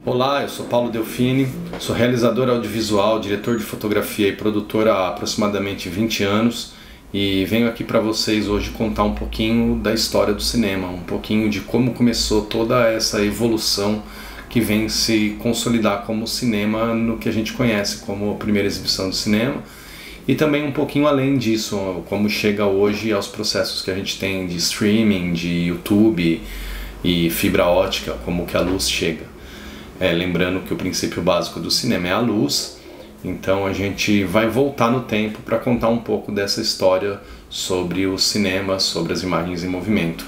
Olá, eu sou Paulo Delfini, sou realizador audiovisual, diretor de fotografia e produtor há aproximadamente 20 anos e venho aqui para vocês hoje contar um pouquinho da história do cinema, um pouquinho de como começou toda essa evolução que vem se consolidar como cinema no que a gente conhece como a primeira exibição de cinema e também um pouquinho além disso, como chega hoje aos processos que a gente tem de streaming, de YouTube e fibra ótica, como que a luz chega. Lembrando que o princípio básico do cinema é a luz, então a gente vai voltar no tempo para contar um pouco dessa história sobre o cinema, sobre as imagens em movimento.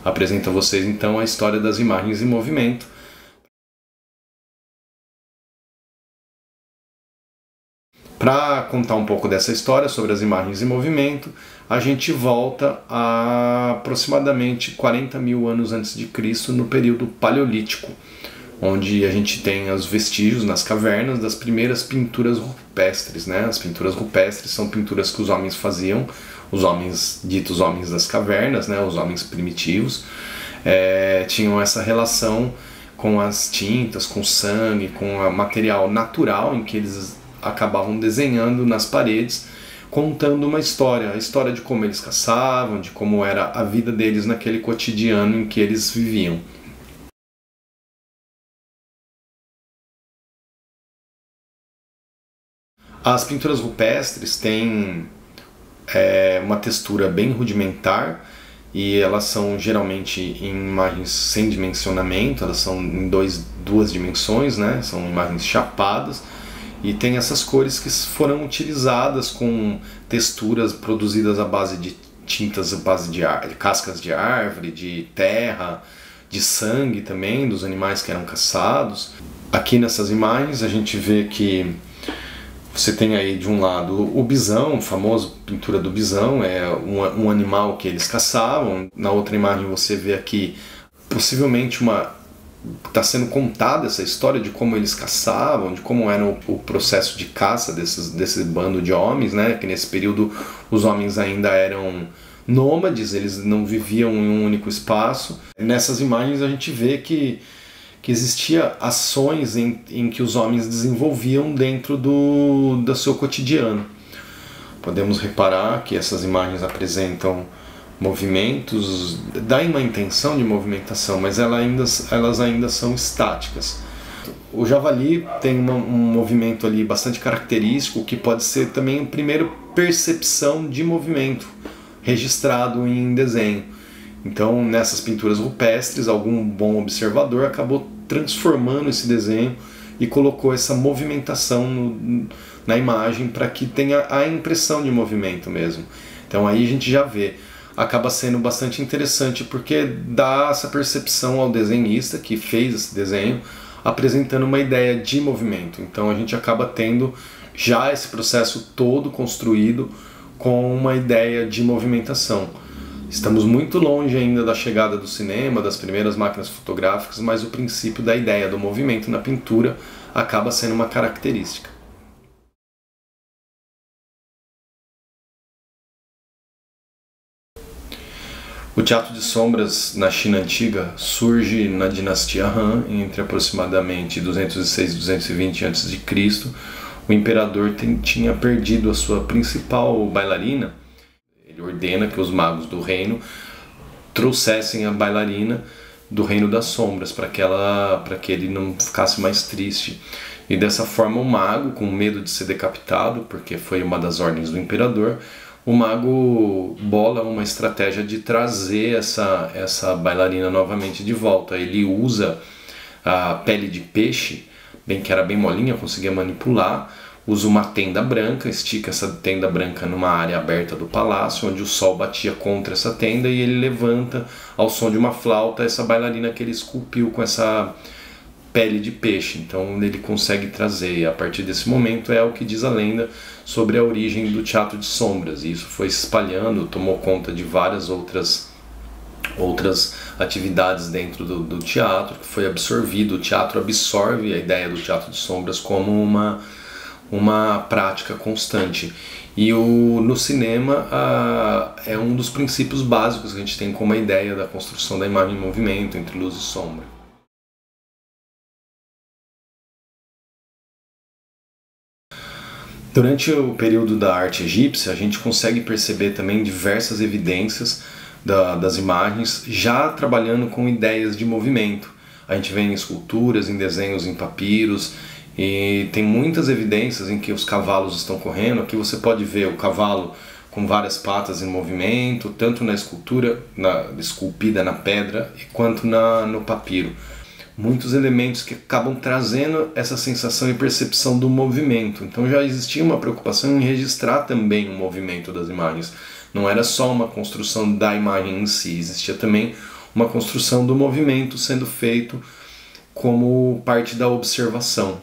Apresento a vocês então a história das imagens em movimento. Para contar um pouco dessa história sobre as imagens em movimento, a gente volta a aproximadamente 40 mil anos antes de Cristo, no período paleolítico, onde a gente tem os vestígios nas cavernas das primeiras pinturas rupestres, né? As pinturas rupestres são pinturas que os homens faziam, os homens ditos homens das cavernas, né? Os homens primitivos, tinham essa relação com as tintas, com o sangue, com o material natural em que eles acabavam desenhando nas paredes, contando uma história, a história de como eles caçavam, de como era a vida deles naquele cotidiano em que eles viviam. As pinturas rupestres têm uma textura bem rudimentar e elas são geralmente em imagens sem dimensionamento, elas são em duas dimensões, né? São imagens chapadas e tem essas cores que foram utilizadas com texturas produzidas à base de tintas à base de cascas de árvore, de terra, de sangue também dos animais que eram caçados. Aqui nessas imagens a gente vê que você tem aí de um lado o bisão, a famosa pintura do bisão, é um animal que eles caçavam. Na outra imagem você vê aqui possivelmente está sendo contada essa história de como eles caçavam, de como era o processo de caça desse bando de homens, né? Que nesse período os homens ainda eram nômades, eles não viviam em um único espaço. Nessas imagens a gente vê que existia ações em que os homens desenvolviam dentro do seu cotidiano. Podemos reparar que essas imagens apresentam movimentos, dá uma intenção de movimentação, mas elas ainda são estáticas. O javali tem um movimento ali bastante característico, que pode ser também a primeira percepção de movimento registrado em desenho. Então, nessas pinturas rupestres, algum bom observador acabou transformando esse desenho e colocou essa movimentação na imagem para que tenha a impressão de movimento mesmo. Então aí a gente já vê. Acaba sendo bastante interessante porque dá essa percepção ao desenhista que fez esse desenho, apresentando uma ideia de movimento. Então a gente acaba tendo já esse processo todo construído com uma ideia de movimentação. Estamos muito longe ainda da chegada do cinema, das primeiras máquinas fotográficas, mas o princípio da ideia do movimento na pintura acaba sendo uma característica. O teatro de sombras na China antiga surge na dinastia Han, entre aproximadamente 206 e 220 a.C. O imperador tinha perdido a sua principal bailarina. Ele ordena que os magos do reino trouxessem a bailarina do reino das sombras para que ele não ficasse mais triste. E dessa forma o mago, com medo de ser decapitado, porque foi uma das ordens do imperador, o mago bola uma estratégia de trazer essa bailarina novamente de volta. Ele usa a pele de peixe, que era bem molinha, conseguia manipular, usa uma tenda branca, estica essa tenda branca numa área aberta do palácio, onde o sol batia contra essa tenda, e ele levanta ao som de uma flauta essa bailarina que ele esculpiu com essa pele de peixe. Então ele consegue trazer, e a partir desse momento é o que diz a lenda sobre a origem do teatro de sombras, e isso foi se espalhando, tomou conta de várias outras atividades dentro do teatro, que foi absorvido. O teatro absorve a ideia do teatro de sombras como uma prática constante. E no cinema é um dos princípios básicos que a gente tem como a ideia da construção da imagem em movimento, entre luz e sombra. Durante o período da arte egípcia, a gente consegue perceber também diversas evidências das imagens já trabalhando com ideias de movimento. A gente vê em esculturas, em desenhos, em papiros, e tem muitas evidências em que os cavalos estão correndo. Aqui você pode ver o cavalo com várias patas em movimento, tanto na escultura, esculpida na pedra, quanto no papiro. Muitos elementos que acabam trazendo essa sensação e percepção do movimento. Então já existia uma preocupação em registrar também o movimento das imagens. Não era só uma construção da imagem em si, existia também uma construção do movimento sendo feito como parte da observação.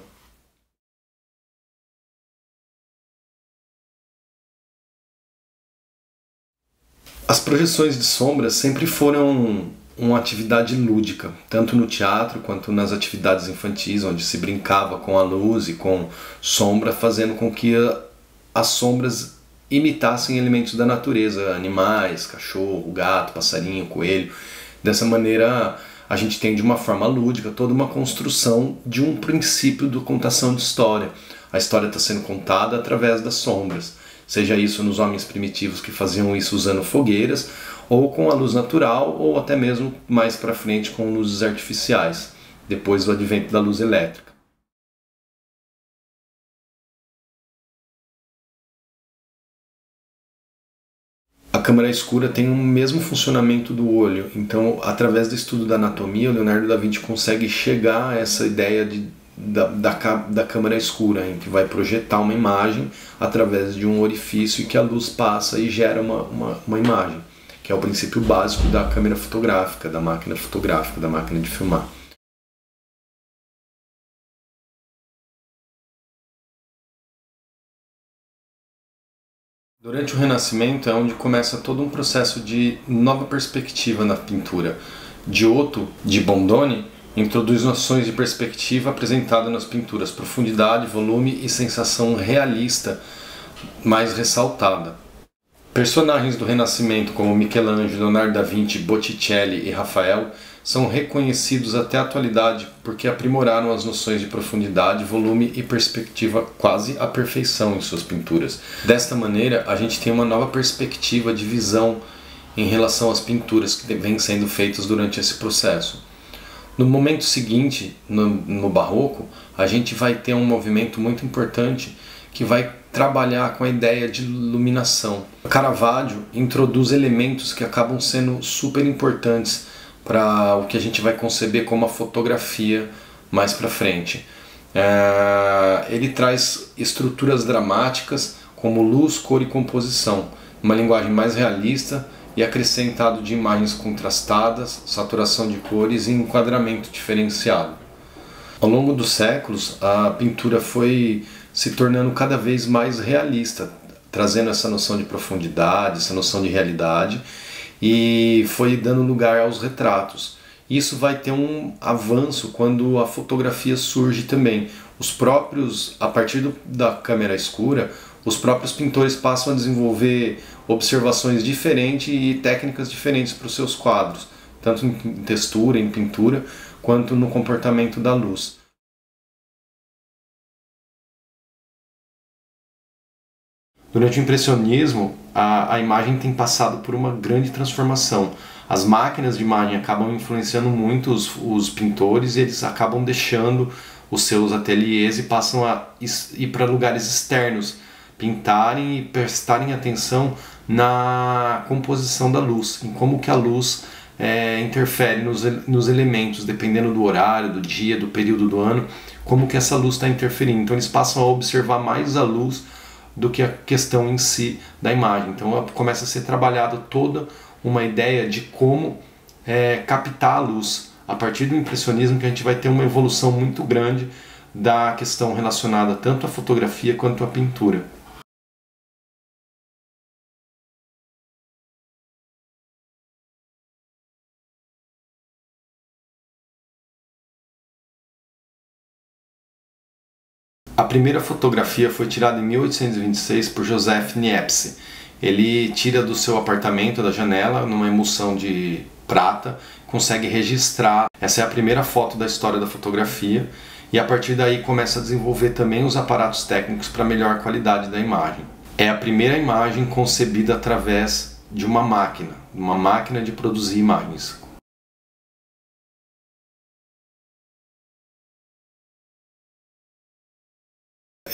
As projeções de sombras sempre foram uma atividade lúdica, tanto no teatro quanto nas atividades infantis, onde se brincava com a luz e com sombra, fazendo com que as sombras imitassem elementos da natureza, animais, cachorro, gato, passarinho, coelho. Dessa maneira, a gente tem de uma forma lúdica toda uma construção de um princípio de contação de história. A história está sendo contada através das sombras, seja isso nos homens primitivos que faziam isso usando fogueiras, ou com a luz natural, ou até mesmo mais para frente com luzes artificiais, depois do advento da luz elétrica. A câmara escura tem o mesmo funcionamento do olho, então através do estudo da anatomia, o Leonardo da Vinci consegue chegar a essa ideia da câmara escura, em que vai projetar uma imagem através de um orifício e que a luz passa e gera uma imagem, que é o princípio básico da câmera fotográfica, da máquina de filmar. Durante o Renascimento é onde começa todo um processo de nova perspectiva na pintura. Giotto, de Bondone, introduz noções de perspectiva apresentada nas pinturas, profundidade, volume e sensação realista mais ressaltada. Personagens do Renascimento como Michelangelo, Leonardo da Vinci, Botticelli e Rafael são reconhecidos até a atualidade porque aprimoraram as noções de profundidade, volume e perspectiva quase à perfeição em suas pinturas. Desta maneira, a gente tem uma nova perspectiva de visão em relação às pinturas que vêm sendo feitas durante esse processo. No momento seguinte, no Barroco, a gente vai ter um movimento muito importante que vai trabalhar com a ideia de iluminação. Caravaggio introduz elementos que acabam sendo super importantes para o que a gente vai conceber como a fotografia mais para frente. Ele traz estruturas dramáticas como luz, cor e composição, uma linguagem mais realista e acrescentado de imagens contrastadas, saturação de cores e enquadramento diferenciado. Ao longo dos séculos, a pintura foi se tornando cada vez mais realista, trazendo essa noção de profundidade, essa noção de realidade, e foi dando lugar aos retratos. Isso vai ter um avanço quando a fotografia surge também. A partir da câmera escura, os próprios pintores passam a desenvolver observações diferentes e técnicas diferentes para os seus quadros, tanto em textura, em pintura, quanto no comportamento da luz. Durante o impressionismo, a imagem tem passado por uma grande transformação. As máquinas de imagem acabam influenciando muito os pintores e eles acabam deixando os seus ateliês e passam a ir para lugares externos, pintarem e prestarem atenção na composição da luz, em como que a luz interfere nos elementos, dependendo do horário, do dia, do período do ano, como que essa luz está interferindo. Então eles passam a observar mais a luz do que a questão em si da imagem. Então começa a ser trabalhada toda uma ideia de como captar a luz. A partir do impressionismo que a gente vai ter uma evolução muito grande da questão relacionada tanto à fotografia quanto à pintura. A primeira fotografia foi tirada em 1826 por Joseph Niepce. Ele tira do seu apartamento, da janela, numa emulsão de prata, consegue registrar. Essa é a primeira foto da história da fotografia e a partir daí começa a desenvolver também os aparatos técnicos para melhor qualidade da imagem. É a primeira imagem concebida através de uma máquina de produzir imagens.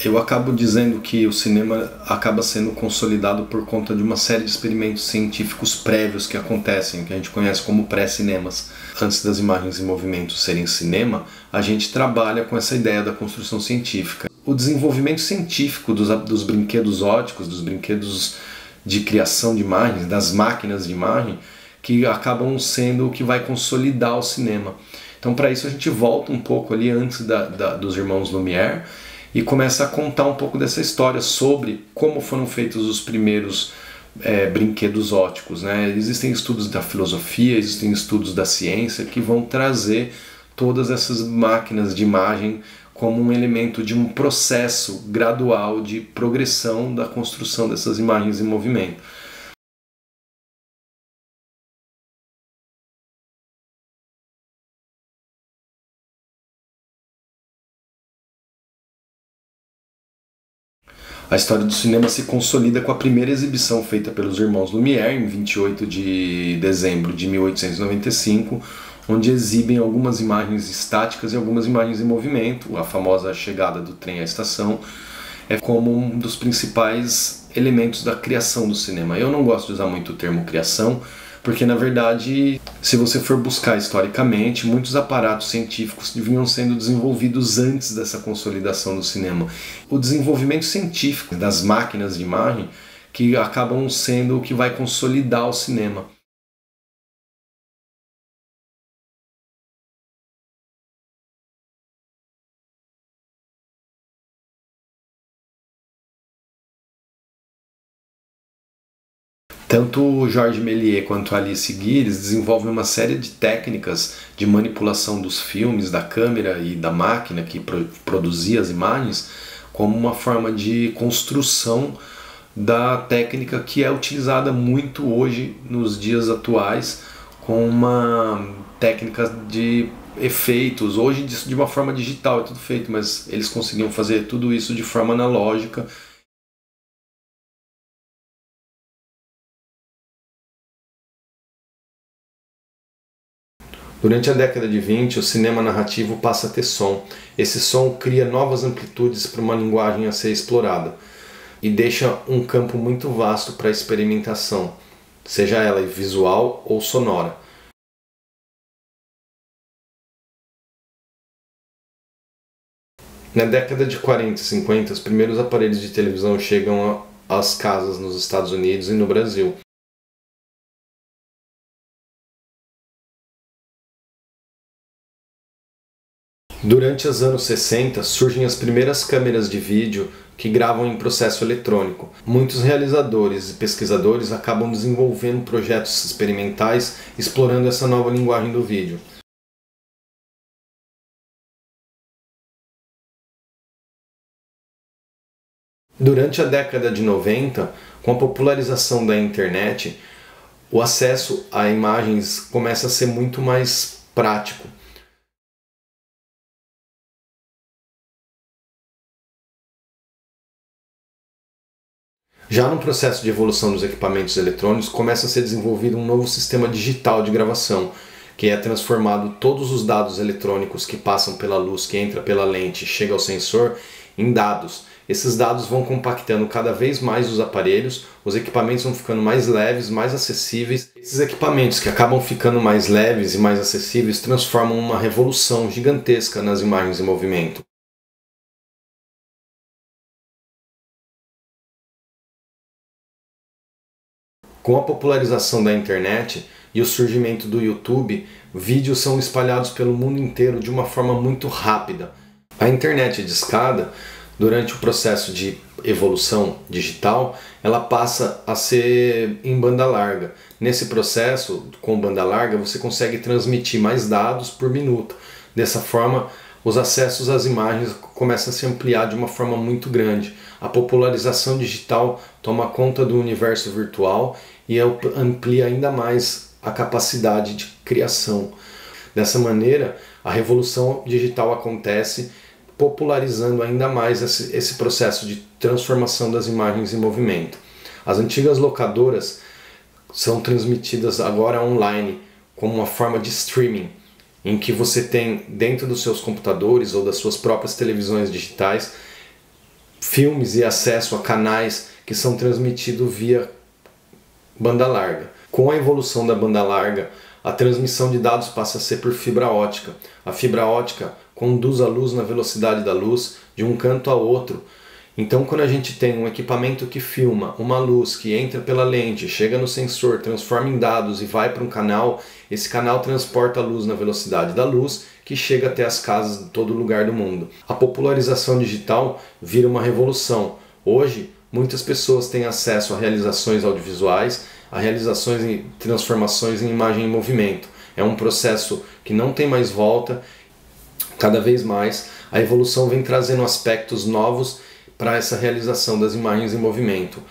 Eu acabo dizendo que o cinema acaba sendo consolidado por conta de uma série de experimentos científicos prévios que acontecem, que a gente conhece como pré-cinemas. Antes das imagens em movimento serem cinema, a gente trabalha com essa ideia da construção científica. O desenvolvimento científico dos brinquedos ópticos, dos brinquedos de criação de imagens, das máquinas de imagem, que acabam sendo o que vai consolidar o cinema. Então, para isso, a gente volta um pouco ali antes dos irmãos Lumière, e começa a contar um pouco dessa história sobre como foram feitos os primeiros brinquedos ópticos, né? Existem estudos da filosofia, existem estudos da ciência que vão trazer todas essas máquinas de imagem como um elemento de um processo gradual de progressão da construção dessas imagens em movimento. A história do cinema se consolida com a primeira exibição feita pelos irmãos Lumière, em 28 de dezembro de 1895, onde exibem algumas imagens estáticas e algumas imagens em movimento. A famosa chegada do trem à estação é como um dos principais elementos da criação do cinema. Eu não gosto de usar muito o termo criação, porque na verdade, se você for buscar historicamente, muitos aparatos científicos vinham sendo desenvolvidos antes dessa consolidação do cinema. O desenvolvimento científico das máquinas de imagem que acabam sendo o que vai consolidar o cinema. Tanto Georges Méliès quanto Alice Guy desenvolvem uma série de técnicas de manipulação dos filmes, da câmera e da máquina que produzia as imagens, como uma forma de construção da técnica que é utilizada muito hoje, nos dias atuais, com uma técnica de efeitos. Hoje de uma forma digital é tudo feito, mas eles conseguiam fazer tudo isso de forma analógica. Durante a década de 20, o cinema narrativo passa a ter som. Esse som cria novas amplitudes para uma linguagem a ser explorada e deixa um campo muito vasto para a experimentação, seja ela visual ou sonora. Na década de 40 e 50, os primeiros aparelhos de televisão chegam às casas nos Estados Unidos e no Brasil. Durante os anos 60, surgem as primeiras câmeras de vídeo que gravam em processo eletrônico. Muitos realizadores e pesquisadores acabam desenvolvendo projetos experimentais explorando essa nova linguagem do vídeo. Durante a década de 90, com a popularização da internet, o acesso a imagens começa a ser muito mais prático. Já no processo de evolução dos equipamentos eletrônicos, começa a ser desenvolvido um novo sistema digital de gravação, que é transformado todos os dados eletrônicos que passam pela luz, que entra pela lente e chega ao sensor, em dados. Esses dados vão compactando cada vez mais os aparelhos, os equipamentos vão ficando mais leves, mais acessíveis. Esses equipamentos que acabam ficando mais leves e mais acessíveis transformam uma revolução gigantesca nas imagens em movimento. Com a popularização da internet e o surgimento do YouTube, vídeos são espalhados pelo mundo inteiro de uma forma muito rápida. A internet de escada, durante o processo de evolução digital, ela passa a ser em banda larga. Nesse processo, com banda larga, você consegue transmitir mais dados por minuto. Dessa forma, os acessos às imagens começam a se ampliar de uma forma muito grande. A popularização digital toma conta do universo virtual e amplia ainda mais a capacidade de criação. Dessa maneira, a revolução digital acontece popularizando ainda mais esse processo de transformação das imagens em movimento. As antigas locadoras são transmitidas agora online como uma forma de streaming, em que você tem dentro dos seus computadores ou das suas próprias televisões digitais filmes e acesso a canais que são transmitidos via banda larga. Com a evolução da banda larga, a transmissão de dados passa a ser por fibra ótica. A fibra ótica conduz a luz na velocidade da luz de um canto a outro. Então, quando a gente tem um equipamento que filma uma luz que entra pela lente, chega no sensor, transforma em dados e vai para um canal, esse canal transporta a luz na velocidade da luz, que chega até as casas de todo lugar do mundo. A popularização digital vira uma revolução. Hoje, muitas pessoas têm acesso a realizações audiovisuais, a realizações e transformações em imagem em movimento. É um processo que não tem mais volta. Cada vez mais, a evolução vem trazendo aspectos novos para essa realização das imagens em movimento.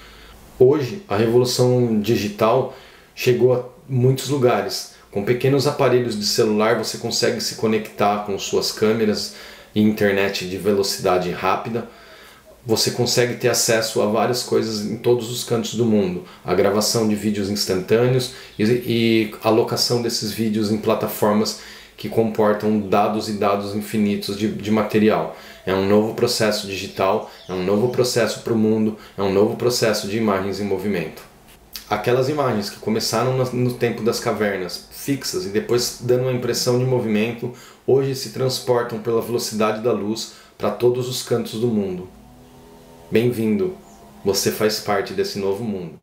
Hoje, a revolução digital chegou a muitos lugares. Com pequenos aparelhos de celular você consegue se conectar com suas câmeras e internet de velocidade rápida. Você consegue ter acesso a várias coisas em todos os cantos do mundo. A gravação de vídeos instantâneos e a alocação desses vídeos em plataformas que comportam dados e dados infinitos de material. É um novo processo digital, é um novo processo para o mundo, é um novo processo de imagens em movimento. Aquelas imagens que começaram no tempo das cavernas, fixas e depois dando uma impressão de movimento, hoje se transportam pela velocidade da luz para todos os cantos do mundo. Bem-vindo, você faz parte desse novo mundo.